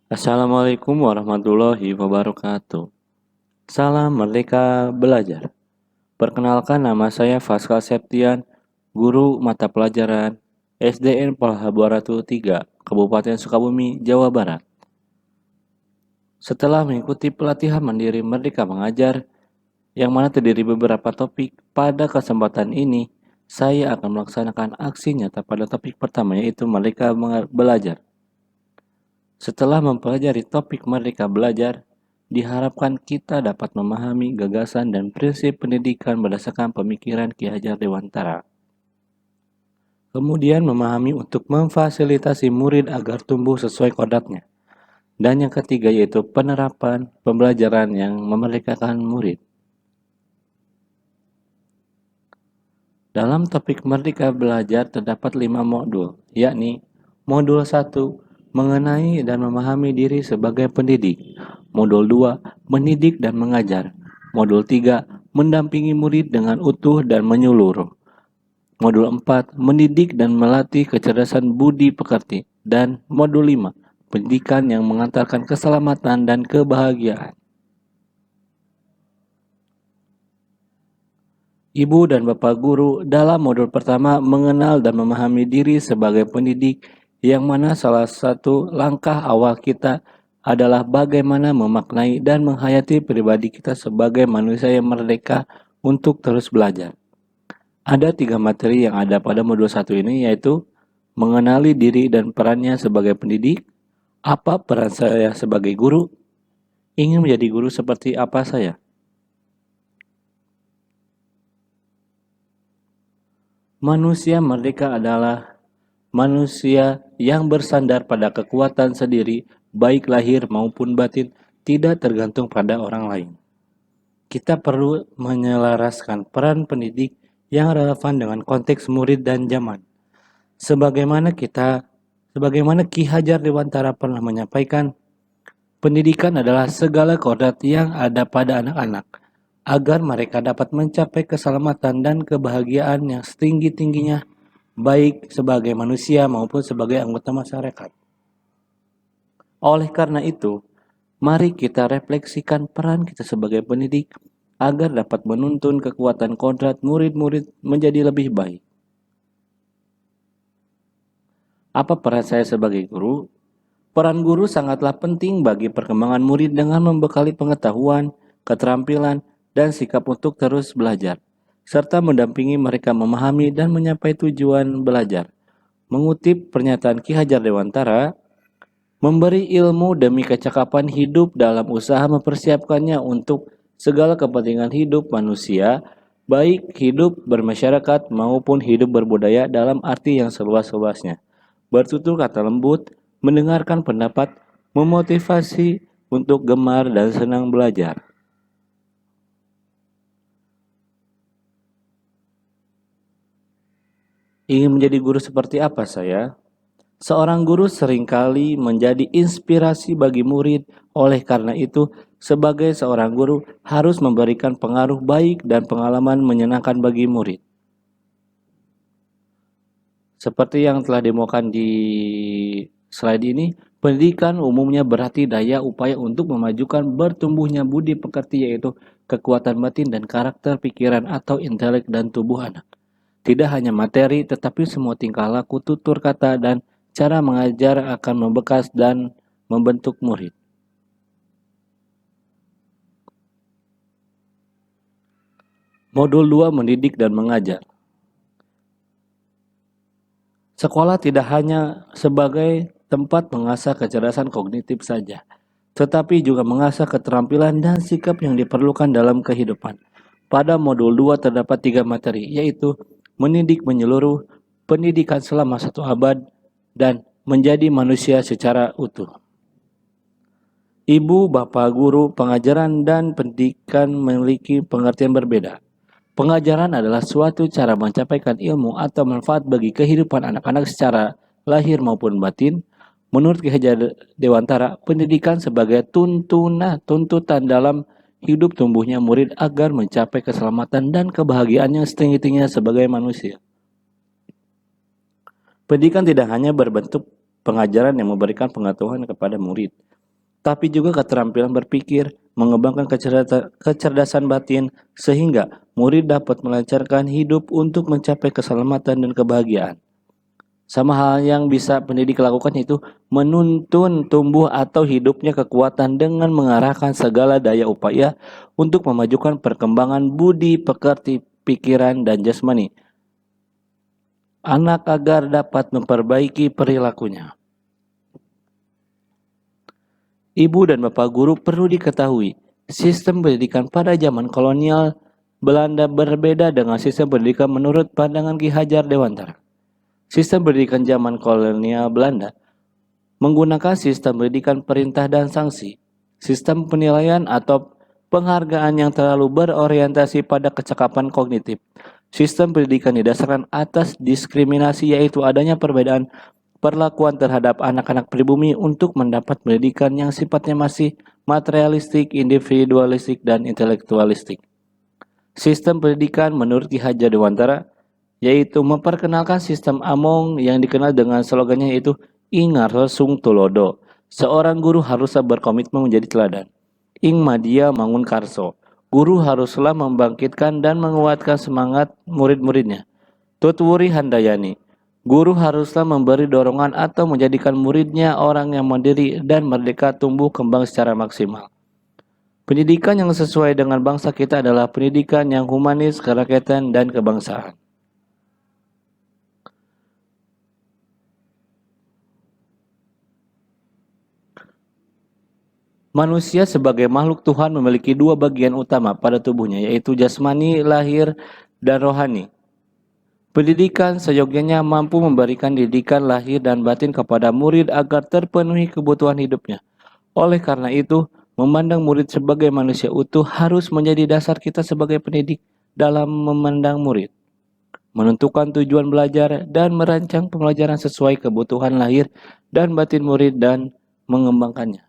Assalamualaikum warahmatullahi wabarakatuh. Salam Merdeka Belajar. Perkenalkan, nama saya Faskal Septian, guru mata pelajaran SDN Pelabuharatu 3, Kabupaten Sukabumi, Jawa Barat. Setelah mengikuti pelatihan mandiri Merdeka Mengajar, yang mana terdiri beberapa topik, pada kesempatan ini saya akan melaksanakan aksi nyata pada topik pertama, yaitu Merdeka Belajar. Setelah mempelajari topik Merdeka Belajar, diharapkan kita dapat memahami gagasan dan prinsip pendidikan berdasarkan pemikiran Ki Hajar Dewantara. Kemudian memahami untuk memfasilitasi murid agar tumbuh sesuai kodratnya. Dan yang ketiga yaitu penerapan pembelajaran yang memerdekakan murid. Dalam topik Merdeka Belajar terdapat 5 modul, yakni modul 1, mengenai dan memahami diri sebagai pendidik. Modul 2, mendidik dan mengajar. Modul 3, mendampingi murid dengan utuh dan menyeluruh. Modul 4, mendidik dan melatih kecerdasan budi pekerti. Dan modul 5, pendidikan yang mengantarkan keselamatan dan kebahagiaan. Ibu dan Bapak Guru, dalam modul pertama mengenal dan memahami diri sebagai pendidik, yang mana salah satu langkah awal kita adalah bagaimana memaknai dan menghayati pribadi kita sebagai manusia yang merdeka untuk terus belajar. Ada 3 materi yang ada pada modul 1 ini, yaitu mengenali diri dan perannya sebagai pendidik, apa peran saya sebagai guru, ingin menjadi guru seperti apa saya. Manusia merdeka adalah manusia yang bersandar pada kekuatan sendiri, baik lahir maupun batin, tidak tergantung pada orang lain. Kita perlu menyelaraskan peran pendidik yang relevan dengan konteks murid dan zaman. Sebagaimana Ki Hajar Dewantara pernah menyampaikan, pendidikan adalah segala kodrat yang ada pada anak-anak, agar mereka dapat mencapai keselamatan dan kebahagiaan yang setinggi-tingginya, baik sebagai manusia maupun sebagai anggota masyarakat. Oleh karena itu, mari kita refleksikan peran kita sebagai pendidik agar dapat menuntun kekuatan kodrat murid-murid menjadi lebih baik. Apa peran saya sebagai guru? Peran guru sangatlah penting bagi perkembangan murid dengan membekali pengetahuan, keterampilan, dan sikap untuk terus belajar, serta mendampingi mereka memahami dan mencapai tujuan belajar. Mengutip pernyataan Ki Hajar Dewantara, memberi ilmu demi kecakapan hidup dalam usaha mempersiapkannya untuk segala kepentingan hidup manusia, baik hidup bermasyarakat maupun hidup berbudaya dalam arti yang seluas-luasnya. Bertutur kata lembut, mendengarkan pendapat, memotivasi untuk gemar dan senang belajar. Ingin menjadi guru seperti apa saya? Seorang guru seringkali menjadi inspirasi bagi murid. Oleh karena itu, sebagai seorang guru harus memberikan pengaruh baik dan pengalaman menyenangkan bagi murid. Seperti yang telah dimuatkan di slide ini, pendidikan umumnya berarti daya upaya untuk memajukan bertumbuhnya budi pekerti, yaitu kekuatan batin dan karakter pikiran atau intelek dan tubuh anak. Tidak hanya materi, tetapi semua tingkah laku, tutur kata, dan cara mengajar akan membekas dan membentuk murid. Modul 2, mendidik dan mengajar. Sekolah tidak hanya sebagai tempat mengasah kecerdasan kognitif saja, tetapi juga mengasah keterampilan dan sikap yang diperlukan dalam kehidupan. Pada modul 2 terdapat 3 materi, yaitu mendidik menyeluruh, pendidikan selama 1 abad, dan menjadi manusia secara utuh. Ibu, bapak, guru, pengajaran, dan pendidikan memiliki pengertian berbeda. Pengajaran adalah suatu cara mencapaikan ilmu atau manfaat bagi kehidupan anak-anak secara lahir maupun batin. Menurut Ki Hajar Dewantara, pendidikan sebagai tuntutan dalam hidup tumbuhnya murid agar mencapai keselamatan dan kebahagiaan yang setinggi-tingginya sebagai manusia. Pendidikan tidak hanya berbentuk pengajaran yang memberikan pengetahuan kepada murid, tapi juga keterampilan berpikir, mengembangkan kecerdasan batin, sehingga murid dapat melancarkan hidup untuk mencapai keselamatan dan kebahagiaan. Sama hal yang bisa pendidik lakukan itu menuntun tumbuh atau hidupnya kekuatan dengan mengarahkan segala daya upaya untuk memajukan perkembangan budi, pekerti, pikiran, dan jasmani anak agar dapat memperbaiki perilakunya. Ibu dan bapak guru perlu diketahui, sistem pendidikan pada zaman kolonial Belanda berbeda dengan sistem pendidikan menurut pandangan Ki Hajar Dewantara. Sistem pendidikan zaman kolonial Belanda menggunakan sistem pendidikan perintah dan sanksi, sistem penilaian atau penghargaan yang terlalu berorientasi pada kecakapan kognitif. Sistem pendidikan didasarkan atas diskriminasi, yaitu adanya perbedaan perlakuan terhadap anak-anak pribumi untuk mendapat pendidikan yang sifatnya masih materialistik, individualistik, dan intelektualistik. Sistem pendidikan menurut Ki Hajar Dewantara yaitu memperkenalkan sistem Among yang dikenal dengan slogannya yaitu Ing Ngarso Tulodo. Seorang guru haruslah berkomitmen menjadi teladan. Ing Madya Mangun Karso. Guru haruslah membangkitkan dan menguatkan semangat murid-muridnya. Tutwuri Handayani. Guru haruslah memberi dorongan atau menjadikan muridnya orang yang mandiri dan merdeka tumbuh kembang secara maksimal. Pendidikan yang sesuai dengan bangsa kita adalah pendidikan yang humanis, kerakyatan, dan kebangsaan. Manusia sebagai makhluk Tuhan memiliki dua bagian utama pada tubuhnya, yaitu jasmani, lahir, dan rohani. Pendidikan seyogyanya mampu memberikan didikan lahir dan batin kepada murid agar terpenuhi kebutuhan hidupnya. Oleh karena itu, memandang murid sebagai manusia utuh harus menjadi dasar kita sebagai pendidik dalam memandang murid. Menentukan tujuan belajar dan merancang pembelajaran sesuai kebutuhan lahir dan batin murid dan mengembangkannya.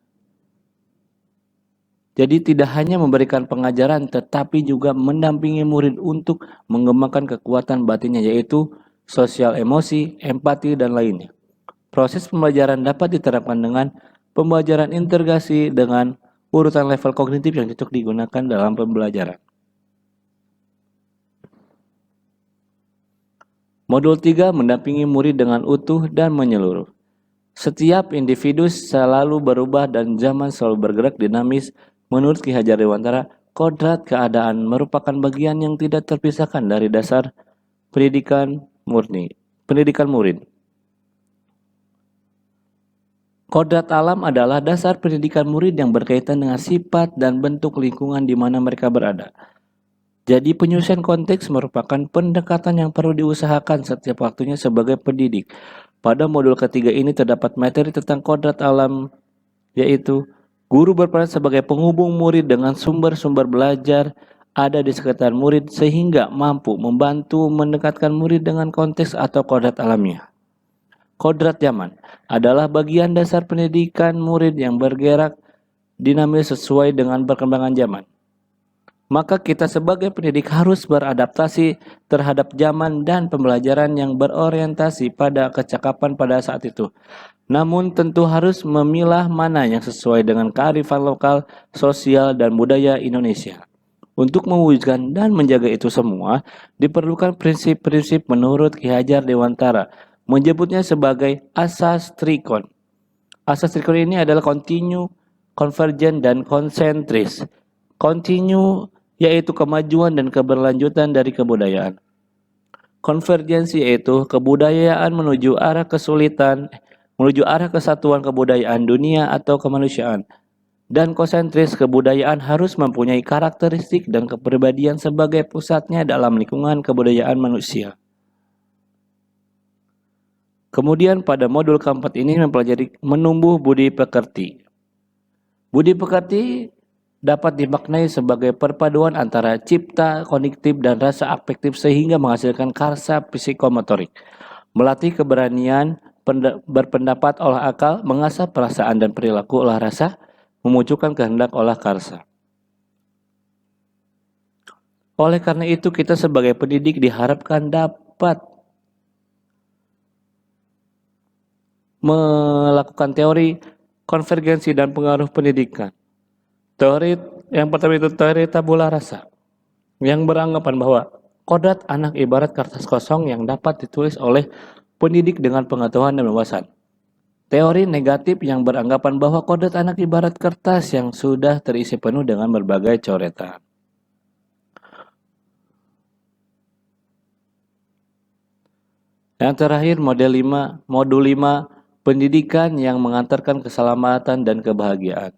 Jadi tidak hanya memberikan pengajaran tetapi juga mendampingi murid untuk mengembangkan kekuatan batinnya yaitu sosial emosi, empati, dan lainnya. Proses pembelajaran dapat diterapkan dengan pembelajaran integrasi dengan urutan level kognitif yang cocok digunakan dalam pembelajaran. Modul 3 mendampingi murid dengan utuh dan menyeluruh. Setiap individu selalu berubah dan zaman selalu bergerak dinamis. Menurut Ki Hajar Dewantara, kodrat keadaan merupakan bagian yang tidak terpisahkan dari dasar pendidikan murid. Kodrat alam adalah dasar pendidikan murid yang berkaitan dengan sifat dan bentuk lingkungan di mana mereka berada. Jadi penyusunan konteks merupakan pendekatan yang perlu diusahakan setiap waktunya sebagai pendidik. Pada modul ketiga ini terdapat materi tentang kodrat alam, yaitu guru berperan sebagai penghubung murid dengan sumber-sumber belajar ada di sekitar murid sehingga mampu membantu mendekatkan murid dengan konteks atau kodrat alamnya. Kodrat zaman adalah bagian dasar pendidikan murid yang bergerak dinamis sesuai dengan perkembangan zaman. Maka kita sebagai pendidik harus beradaptasi terhadap zaman dan pembelajaran yang berorientasi pada kecakapan pada saat itu. Namun tentu harus memilah mana yang sesuai dengan kearifan lokal, sosial, dan budaya Indonesia. Untuk mewujudkan dan menjaga itu semua, diperlukan prinsip-prinsip menurut Ki Hajar Dewantara, menyebutnya sebagai asas trikon. Asas trikon ini adalah kontinu, konvergen, dan konsentris. Kontinu yaitu kemajuan dan keberlanjutan dari kebudayaan. Konvergensi yaitu kebudayaan menuju arah kesatuan kebudayaan dunia atau kemanusiaan. Dan konsentris kebudayaan harus mempunyai karakteristik dan kepribadian sebagai pusatnya dalam lingkungan kebudayaan manusia. Kemudian pada modul keempat ini mempelajari menumbuh budi pekerti. Budi pekerti dapat dimaknai sebagai perpaduan antara cipta, kognitif, dan rasa afektif sehingga menghasilkan karsa psikomotorik. Melatih keberanian berpendapat olah akal, mengasah perasaan dan perilaku olah rasa, memunculkan kehendak olah karsa. Oleh karena itu kita sebagai pendidik diharapkan dapat melakukan teori konvergensi dan pengaruh pendidikan. Teori yang pertama itu teori tabula rasa, yang beranggapan bahwa kodrat anak ibarat kertas kosong yang dapat ditulis oleh pendidik dengan pengetahuan dan wawasan. Teori negatif yang beranggapan bahwa kodrat anak ibarat kertas yang sudah terisi penuh dengan berbagai coretan. Yang terakhir modul 5 pendidikan yang mengantarkan keselamatan dan kebahagiaan.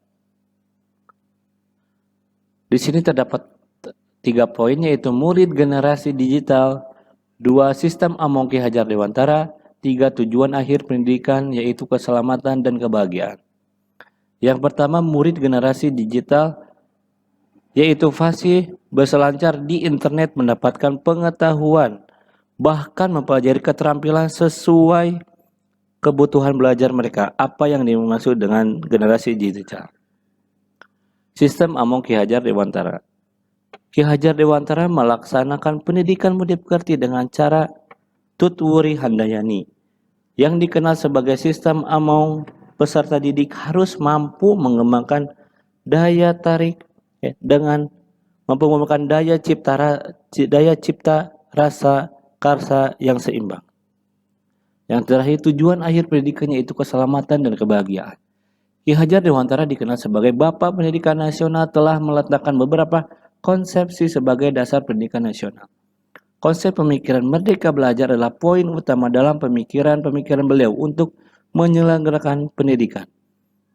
Di sini terdapat 3 poin, yaitu murid generasi digital, 2 sistem Among Ki Hajar Dewantara, 3 tujuan akhir pendidikan yaitu keselamatan dan kebahagiaan. Yang pertama, murid generasi digital, yaitu fasih berselancar di internet mendapatkan pengetahuan, bahkan mempelajari keterampilan sesuai kebutuhan belajar mereka. Apa yang dimaksud dengan generasi digital? Sistem Among Ki Hajar Dewantara. Ki Hajar Dewantara melaksanakan pendidikan budi pekerti dengan cara Tutwuri Handayani, yang dikenal sebagai sistem Among. Peserta didik harus mampu mengembangkan daya tarik dengan mampu mengembangkan daya cipta rasa karsa yang seimbang. Yang terakhir, tujuan akhir pendidikannya itu keselamatan dan kebahagiaan. Ki Hajar Dewantara dikenal sebagai Bapak Pendidikan Nasional, telah meletakkan beberapa konsepsi sebagai dasar pendidikan nasional. Konsep pemikiran merdeka belajar adalah poin utama dalam pemikiran beliau untuk menyelenggarakan pendidikan.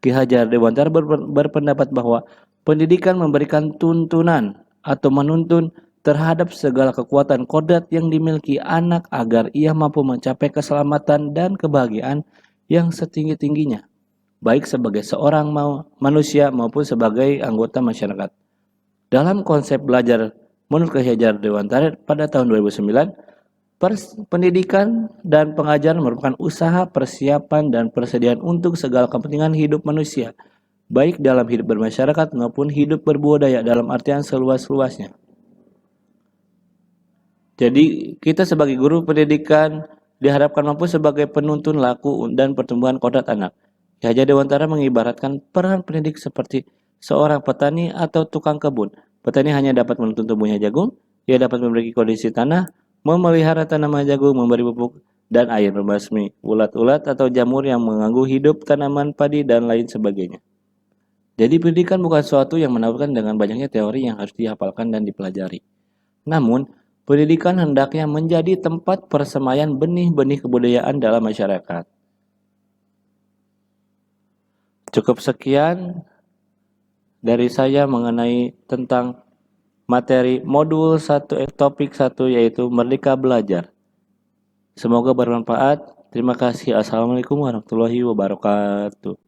Ki Hajar Dewantara berpendapat bahwa pendidikan memberikan tuntunan atau menuntun terhadap segala kekuatan kodrat yang dimiliki anak agar ia mampu mencapai keselamatan dan kebahagiaan yang setinggi-tingginya, baik sebagai seorang manusia maupun sebagai anggota masyarakat. Dalam konsep belajar menurut Ki Hajar Dewantara pada tahun 2009, pendidikan dan pengajaran merupakan usaha persiapan dan persediaan untuk segala kepentingan hidup manusia, baik dalam hidup bermasyarakat maupun hidup berbudaya dalam artian seluas-luasnya. Jadi kita sebagai guru pendidikan diharapkan mampu sebagai penuntun laku dan pertumbuhan kodrat anak. Ki Hajar Dewantara mengibaratkan peran pendidik seperti seorang petani atau tukang kebun. Petani hanya dapat menuntun tumbuhnya jagung, ia dapat memiliki kondisi tanah, memelihara tanaman jagung, memberi pupuk dan air, membasmi ulat-ulat atau jamur yang mengganggu hidup tanaman padi dan lain sebagainya. Jadi pendidikan bukan sesuatu yang menakutkan dengan banyaknya teori yang harus dihafalkan dan dipelajari. Namun, pendidikan hendaknya menjadi tempat persemaian benih-benih kebudayaan dalam masyarakat. Cukup sekian dari saya mengenai tentang materi modul 1 topik 1, yaitu Merdeka Belajar. Semoga bermanfaat. Terima kasih. Assalamualaikum warahmatullahi wabarakatuh.